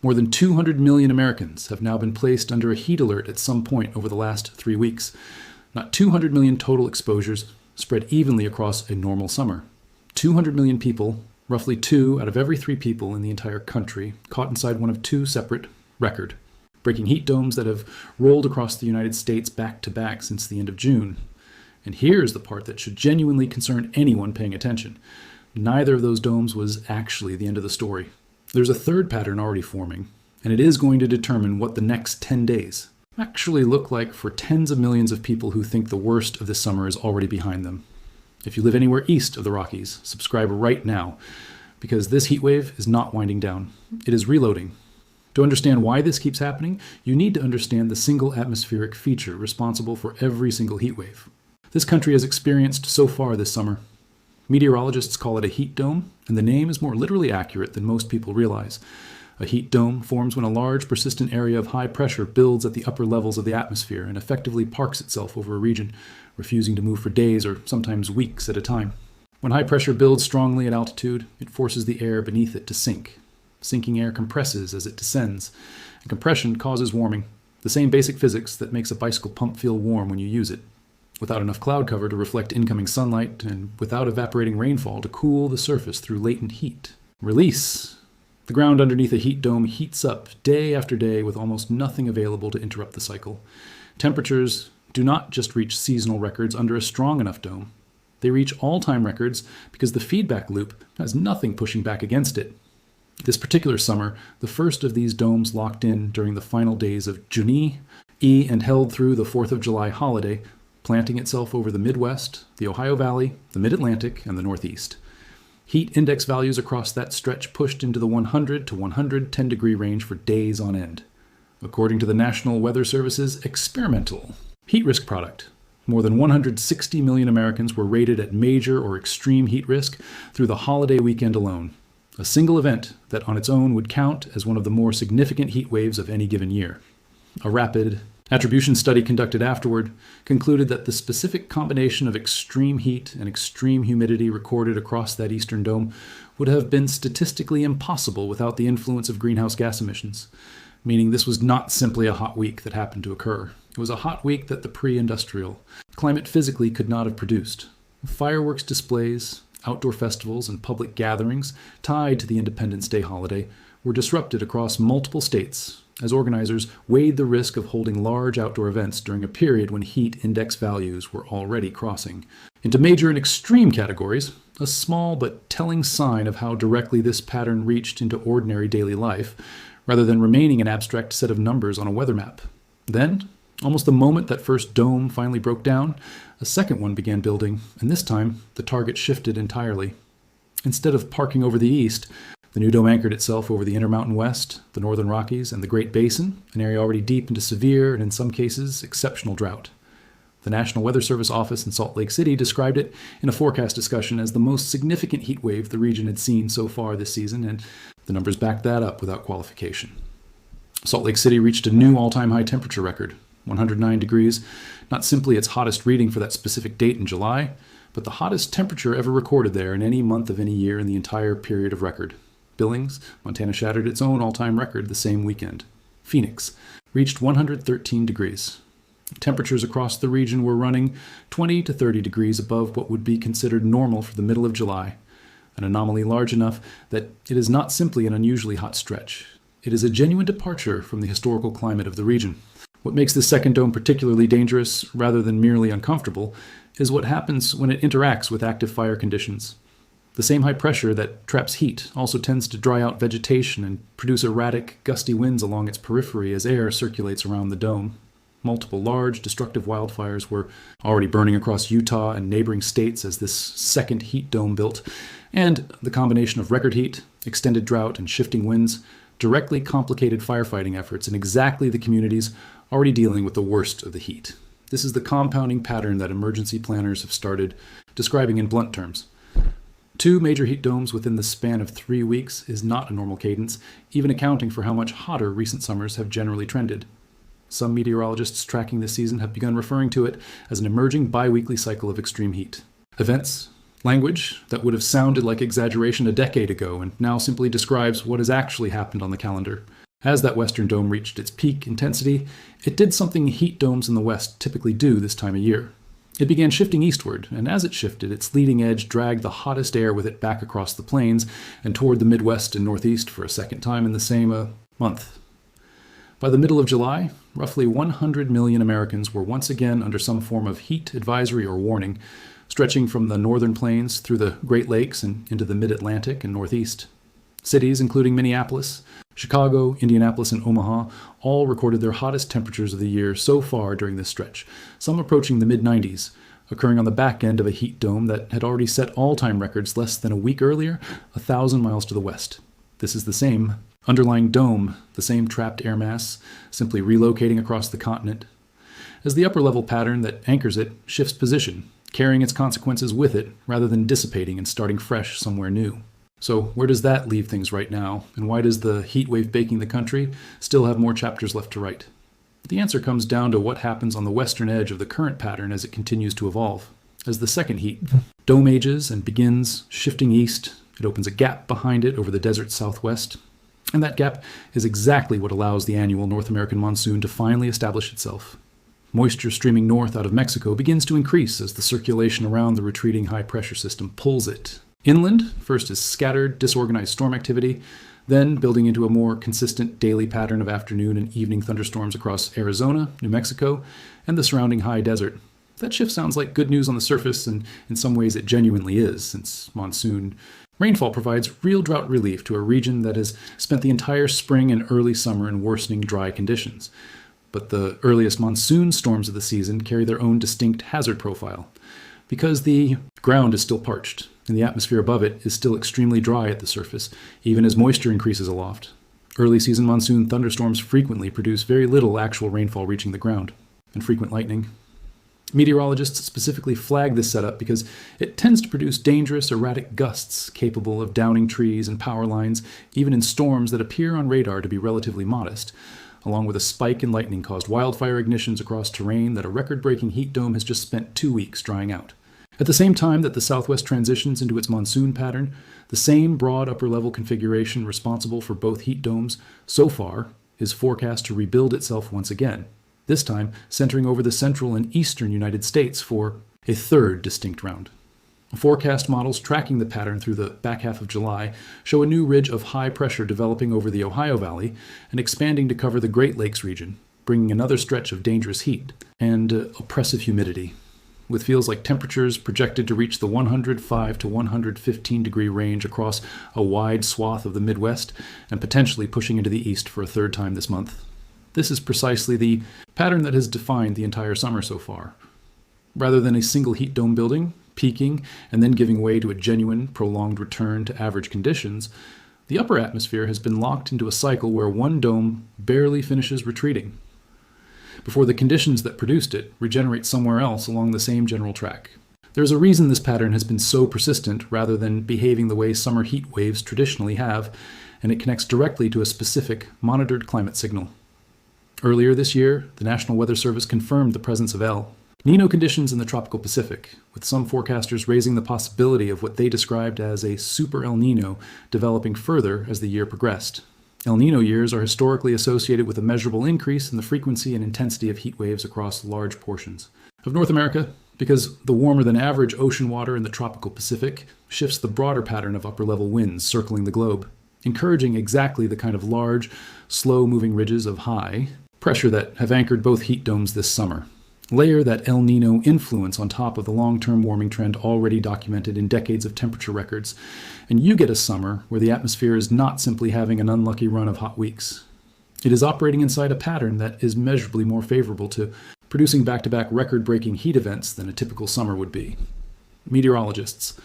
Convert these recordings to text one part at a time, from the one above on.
More than 200 million Americans have now been placed under a heat alert at some point over the last 3 weeks. Not 200 million total exposures spread evenly across a normal summer. 200 million people, roughly 2 out of every 3 people in the entire country, caught inside one of 2 separate record-breaking heat domes that have rolled across the United States back to back since the end of June. And here's the part that should genuinely concern anyone paying attention. Neither of those domes was actually the end of the story. There's a third pattern already forming, and it is going to determine what the next 10 days actually look like for tens of millions of people who think the worst of this summer is already behind them. If you live anywhere east of the Rockies, subscribe right now, because this heat wave is not winding down. It is reloading. To understand why this keeps happening, you need to understand the single atmospheric feature responsible for every single heat wave this country has experienced so far this summer. Meteorologists call it a heat dome, and the name is more literally accurate than most people realize. A heat dome forms when a large, persistent area of high pressure builds at the upper levels of the atmosphere and effectively parks itself over a region, refusing to move for days or sometimes weeks at a time. When high pressure builds strongly at altitude, it forces the air beneath it to sink. Sinking air compresses as it descends, and compression causes warming, the same basic physics that makes a bicycle pump feel warm when you use it. Without enough cloud cover to reflect incoming sunlight, and without evaporating rainfall to cool the surface through latent heat. Release. The ground underneath a heat dome heats up day after day with almost nothing available to interrupt the cycle. Temperatures do not just reach seasonal records under a strong enough dome. They reach all-time records because the feedback loop has nothing pushing back against it. This particular summer, the first of these domes locked in during the final days of Juni and held through the 4th of July holiday, planting itself over the Midwest, the Ohio Valley, the Mid-Atlantic, and the Northeast. Heat index values across that stretch pushed into the 100 to 110 degree range for days on end. According to the National Weather Service's experimental heat risk product, more than 160 million Americans were rated at major or extreme heat risk through the holiday weekend alone, a single event that on its own would count as one of the more significant heat waves of any given year. A rapid attribution study conducted afterward concluded that the specific combination of extreme heat and extreme humidity recorded across that eastern dome would have been statistically impossible without the influence of greenhouse gas emissions, meaning this was not simply a hot week that happened to occur. It was a hot week that the pre-industrial climate physically could not have produced. Fireworks displays, outdoor festivals, and public gatherings tied to the Independence Day holiday were disrupted across multiple states as organizers weighed the risk of holding large outdoor events during a period when heat index values were already crossing into major and extreme categories, a small but telling sign of how directly this pattern reached into ordinary daily life, rather than remaining an abstract set of numbers on a weather map. Then, almost the moment that first dome finally broke down, a second one began building, and this time the target shifted entirely. Instead of parking over the east, the new dome anchored itself over the Intermountain West, the Northern Rockies, and the Great Basin, an area already deep into severe and in some cases exceptional drought. The National Weather Service office in Salt Lake City described it in a forecast discussion as the most significant heat wave the region had seen so far this season, and the numbers backed that up without qualification. Salt Lake City reached a new all-time high temperature record, 109 degrees, not simply its hottest reading for that specific date in July, but the hottest temperature ever recorded there in any month of any year in the entire period of record. Billings, Montana shattered its own all-time record the same weekend. Phoenix reached 113 degrees. Temperatures across the region were running 20 to 30 degrees above what would be considered normal for the middle of July, an anomaly large enough that it is not simply an unusually hot stretch. It is a genuine departure from the historical climate of the region. What makes the second dome particularly dangerous, rather than merely uncomfortable, is what happens when it interacts with active fire conditions. The same high pressure that traps heat also tends to dry out vegetation and produce erratic, gusty winds along its periphery as air circulates around the dome. Multiple large, destructive wildfires were already burning across Utah and neighboring states as this second heat dome built, and the combination of record heat, extended drought, and shifting winds directly complicated firefighting efforts in exactly the communities already dealing with the worst of the heat. This is the compounding pattern that emergency planners have started describing in blunt terms. 2 major heat domes within the span of 3 weeks is not a normal cadence, even accounting for how much hotter recent summers have generally trended. Some meteorologists tracking this season have begun referring to it as an emerging bi-weekly cycle of extreme heat. Events, language that would have sounded like exaggeration a decade ago and now simply describes what has actually happened on the calendar. As that western dome reached its peak intensity, it did something heat domes in the west typically do this time of year. It began shifting eastward, and as it shifted, its leading edge dragged the hottest air with it back across the plains and toward the Midwest and Northeast for a second time in the same month. By the middle of July, roughly 100 million Americans were once again under some form of heat advisory or warning, stretching from the northern plains through the Great Lakes and into the mid-Atlantic and Northeast. Cities, including Minneapolis, Chicago, Indianapolis, and Omaha, all recorded their hottest temperatures of the year so far during this stretch, some approaching the mid-90s, occurring on the back end of a heat dome that had already set all-time records less than a week earlier, 1,000 miles to the west. This is the same underlying dome, the same trapped air mass, simply relocating across the continent. As the upper-level pattern that anchors it shifts position, carrying its consequences with it rather than dissipating and starting fresh somewhere new. So where does that leave things right now, and why does the heat wave baking the country still have more chapters left to write? The answer comes down to what happens on the western edge of the current pattern as it continues to evolve. As the second heat dome ages and begins shifting east, it opens a gap behind it over the desert southwest, and that gap is exactly what allows the annual North American monsoon to finally establish itself. Moisture streaming north out of Mexico begins to increase as the circulation around the retreating high-pressure system pulls it. Inland, first is scattered, disorganized storm activity, then building into a more consistent daily pattern of afternoon and evening thunderstorms across Arizona, New Mexico, and the surrounding high desert. That shift sounds like good news on the surface, and in some ways it genuinely is, since monsoon rainfall provides real drought relief to a region that has spent the entire spring and early summer in worsening dry conditions. But the earliest monsoon storms of the season carry their own distinct hazard profile, because the ground is still parched, and the atmosphere above it is still extremely dry at the surface, even as moisture increases aloft. Early season monsoon thunderstorms frequently produce very little actual rainfall reaching the ground, and frequent lightning. Meteorologists specifically flag this setup because it tends to produce dangerous, erratic gusts capable of downing trees and power lines, even in storms that appear on radar to be relatively modest, along with a spike in lightning-caused wildfire ignitions across terrain that a record-breaking heat dome has just spent 2 weeks drying out. At the same time that the Southwest transitions into its monsoon pattern, the same broad upper-level configuration responsible for both heat domes so far is forecast to rebuild itself once again, this time centering over the central and eastern United States for a third distinct round. Forecast models tracking the pattern through the back half of July show a new ridge of high pressure developing over the Ohio Valley and expanding to cover the Great Lakes region, bringing another stretch of dangerous heat and oppressive humidity, with feels like temperatures projected to reach the 105 to 115 degree range across a wide swath of the Midwest and potentially pushing into the east for a third time this month. This is precisely the pattern that has defined the entire summer so far. Rather than a single heat dome building, peaking, and then giving way to a genuine, prolonged return to average conditions, the upper atmosphere has been locked into a cycle where one dome barely finishes retreating before the conditions that produced it regenerate somewhere else along the same general track. There's a reason this pattern has been so persistent rather than behaving the way summer heat waves traditionally have, and it connects directly to a specific, monitored climate signal. Earlier this year, the National Weather Service confirmed the presence of El Niño conditions in the tropical Pacific, with some forecasters raising the possibility of what they described as a super El Niño developing further as the year progressed. El Niño years are historically associated with a measurable increase in the frequency and intensity of heat waves across large portions of North America, because the warmer-than-average ocean water in the tropical Pacific shifts the broader pattern of upper-level winds circling the globe, encouraging exactly the kind of large, slow-moving ridges of high pressure that have anchored both heat domes this summer. Layer that El Niño influence on top of the long-term warming trend already documented in decades of temperature records, and you get a summer where the atmosphere is not simply having an unlucky run of hot weeks. It is operating inside a pattern that is measurably more favorable to producing back-to-back record-breaking heat events than a typical summer would be. Meteorologists,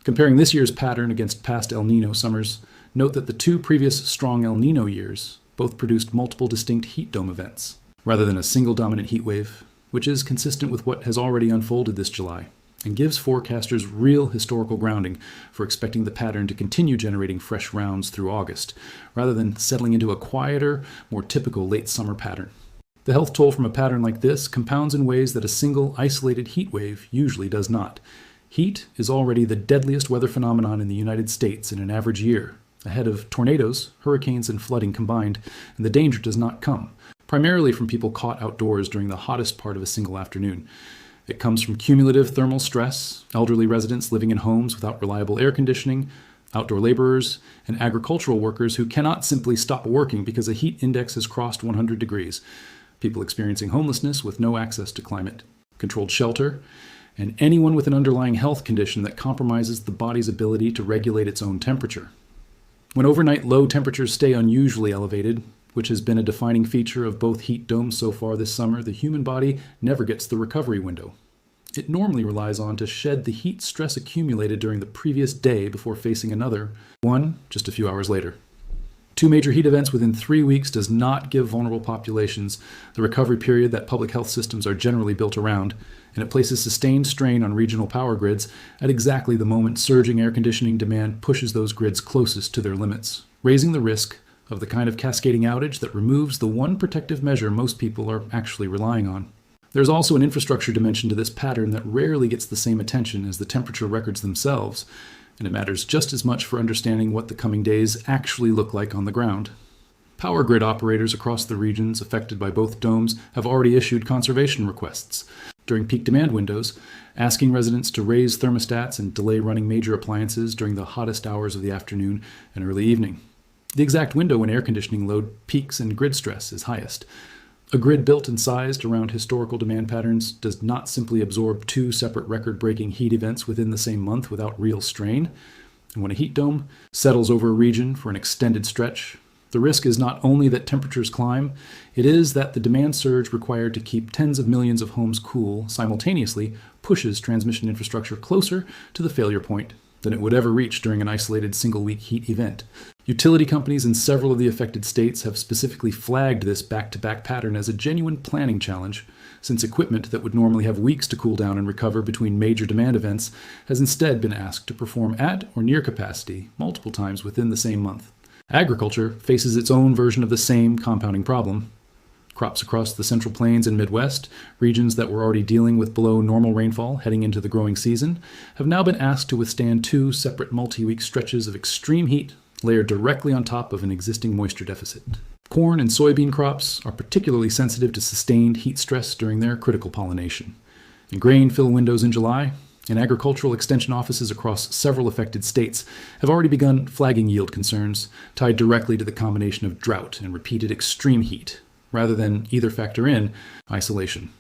comparing this year's pattern against past El Niño summers, note that the two previous strong El Niño years both produced multiple distinct heat dome events, rather than a single dominant heat wave, which is consistent with what has already unfolded this July, and gives forecasters real historical grounding for expecting the pattern to continue generating fresh rounds through August, rather than settling into a quieter, more typical late summer pattern. The health toll from a pattern like this compounds in ways that a single, isolated heat wave usually does not. Heat is already the deadliest weather phenomenon in the United States in an average year, ahead of tornadoes, hurricanes, and flooding combined, and the danger does not come, primarily from people caught outdoors during the hottest part of a single afternoon. It comes from cumulative thermal stress, elderly residents living in homes without reliable air conditioning, outdoor laborers, and agricultural workers who cannot simply stop working because a heat index has crossed 100 degrees, people experiencing homelessness with no access to climate-controlled shelter, and anyone with an underlying health condition that compromises the body's ability to regulate its own temperature. When overnight low temperatures stay unusually elevated, which has been a defining feature of both heat domes so far this summer, the human body never gets the recovery window. It normally relies on to shed the heat stress accumulated during the previous day before facing another one just a few hours later. 2 major heat events within 3 weeks does not give vulnerable populations the recovery period that public health systems are generally built around, and it places sustained strain on regional power grids at exactly the moment surging air conditioning demand pushes those grids closest to their limits, raising the risk of the kind of cascading outage that removes the one protective measure most people are actually relying on. There's also an infrastructure dimension to this pattern that rarely gets the same attention as the temperature records themselves, and it matters just as much for understanding what the coming days actually look like on the ground. Power grid operators across the regions affected by both domes have already issued conservation requests during peak demand windows, asking residents to raise thermostats and delay running major appliances during the hottest hours of the afternoon and early evening. The exact window when air conditioning load peaks and grid stress is highest. A grid built and sized around historical demand patterns does not simply absorb 2 separate record-breaking heat events within the same month without real strain. And when a heat dome settles over a region for an extended stretch, the risk is not only that temperatures climb, it is that the demand surge required to keep tens of millions of homes cool simultaneously pushes transmission infrastructure closer to the failure point than it would ever reach during an isolated single-week heat event. Utility companies in several of the affected states have specifically flagged this back-to-back pattern as a genuine planning challenge, since equipment that would normally have weeks to cool down and recover between major demand events has instead been asked to perform at or near capacity multiple times within the same month. Agriculture faces its own version of the same compounding problem. Crops across the Central Plains and Midwest, regions that were already dealing with below normal rainfall heading into the growing season, have now been asked to withstand 2 separate multi-week stretches of extreme heat layered directly on top of an existing moisture deficit. Corn and soybean crops are particularly sensitive to sustained heat stress during their critical pollination. In grain fill windows in July, and agricultural extension offices across several affected states have already begun flagging yield concerns tied directly to the combination of drought and repeated extreme heat, rather than either factor in isolation.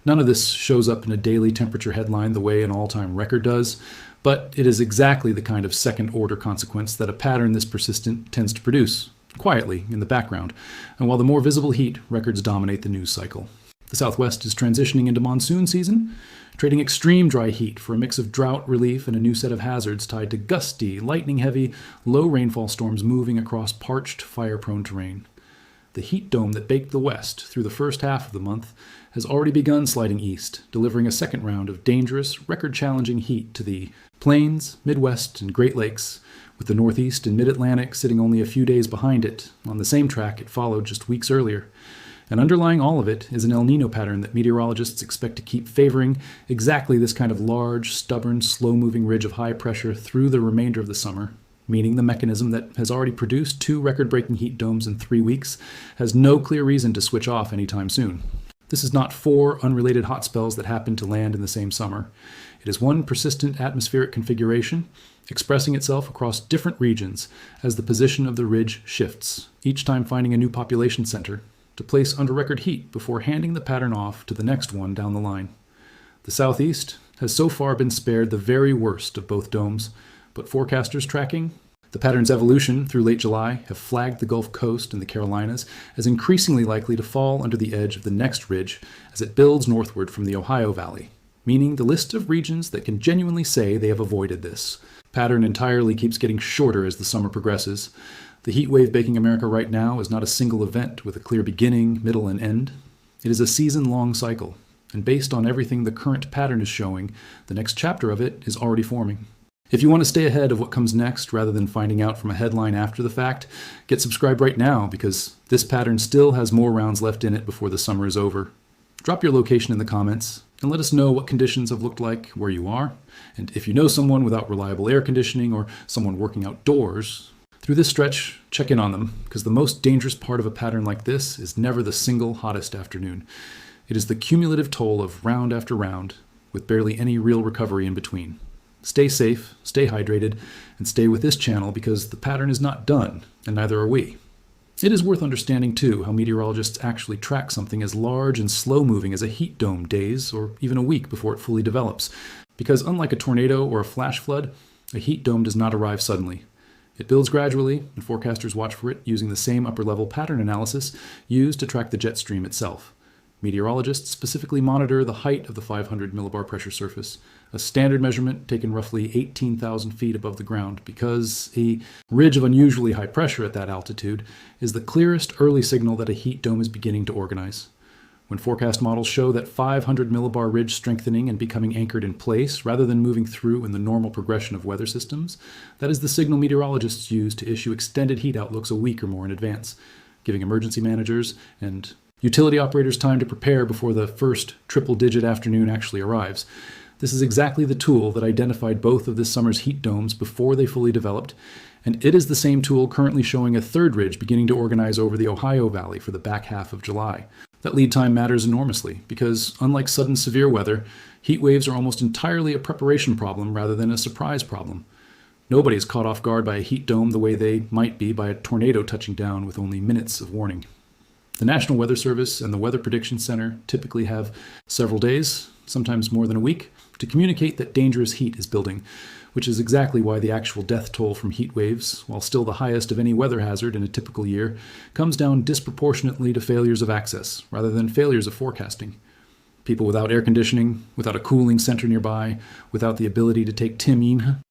None of this shows up in a daily temperature headline the way an all-time record does, but it is exactly the kind of second-order consequence that a pattern this persistent tends to produce, quietly in the background, and while the more visible heat records dominate the news cycle. The Southwest is transitioning into monsoon season, trading extreme dry heat for a mix of drought relief and a new set of hazards tied to gusty, lightning-heavy, low rainfall storms moving across parched, fire-prone terrain. The heat dome that baked the West through the first half of the month has already begun sliding east, delivering a second round of dangerous, record-challenging heat to the Plains, Midwest, and Great Lakes, with the Northeast and Mid-Atlantic sitting only a few days behind it, on the same track it followed just weeks earlier. And underlying all of it is an El Niño pattern that meteorologists expect to keep favoring exactly this kind of large, stubborn, slow-moving ridge of high pressure through the remainder of the summer, meaning the mechanism that has already produced 2 record-breaking heat domes in 3 weeks has no clear reason to switch off anytime soon. This is not 4 unrelated hot spells that happen to land in the same summer. It is one persistent atmospheric configuration expressing itself across different regions as the position of the ridge shifts, each time finding a new population center to place under record heat before handing the pattern off to the next one down the line. The Southeast has so far been spared the very worst of both domes, but forecasters tracking the pattern's evolution through late July have flagged the Gulf Coast and the Carolinas as increasingly likely to fall under the edge of the next ridge as it builds northward from the Ohio Valley, meaning the list of regions that can genuinely say they have avoided this pattern entirely keeps getting shorter as the summer progresses. The heat wave baking America right now is not a single event with a clear beginning, middle, and end. It is a season-long cycle, and based on everything the current pattern is showing, the next chapter of it is already forming. If you want to stay ahead of what comes next rather than finding out from a headline after the fact, get subscribed right now because this pattern still has more rounds left in it before the summer is over. Drop your location in the comments and let us know what conditions have looked like where you are. And if you know someone without reliable air conditioning or someone working outdoors, Through this stretch, check in on them, because the most dangerous part of a pattern like this is never the single hottest afternoon. It is the cumulative toll of round after round, with barely any real recovery in between. Stay safe, stay hydrated, and stay with this channel because the pattern is not done, and neither are we. It is worth understanding, too, how meteorologists actually track something as large and slow-moving as a heat dome days or even a week before it fully develops. Because unlike a tornado or a flash flood, a heat dome does not arrive suddenly. It builds gradually, and forecasters watch for it using the same upper-level pattern analysis used to track the jet stream itself. Meteorologists specifically monitor the height of the 500 millibar pressure surface, a standard measurement taken roughly 18,000 feet above the ground, because a ridge of unusually high pressure at that altitude is the clearest early signal that a heat dome is beginning to organize. When forecast models show that 500 millibar ridge strengthening and becoming anchored in place rather than moving through in the normal progression of weather systems, that is the signal meteorologists use to issue extended heat outlooks a week or more in advance, giving emergency managers and utility operators time to prepare before the first triple-digit afternoon actually arrives. This is exactly the tool that identified both of this summer's heat domes before they fully developed, and it is the same tool currently showing a third ridge beginning to organize over the Ohio Valley for the back half of July. That lead time matters enormously because, unlike sudden severe weather, heat waves are almost entirely a preparation problem rather than a surprise problem. Nobody is caught off guard by a heat dome the way they might be by a tornado touching down with only minutes of warning. The National Weather Service and the Weather Prediction Center typically have several days, sometimes more than a week, to communicate that dangerous heat is building, which is exactly why the actual death toll from heat waves, while still the highest of any weather hazard in a typical year, comes down disproportionately to failures of access rather than failures of forecasting. People without air conditioning, without a cooling center nearby, without the ability to take timine,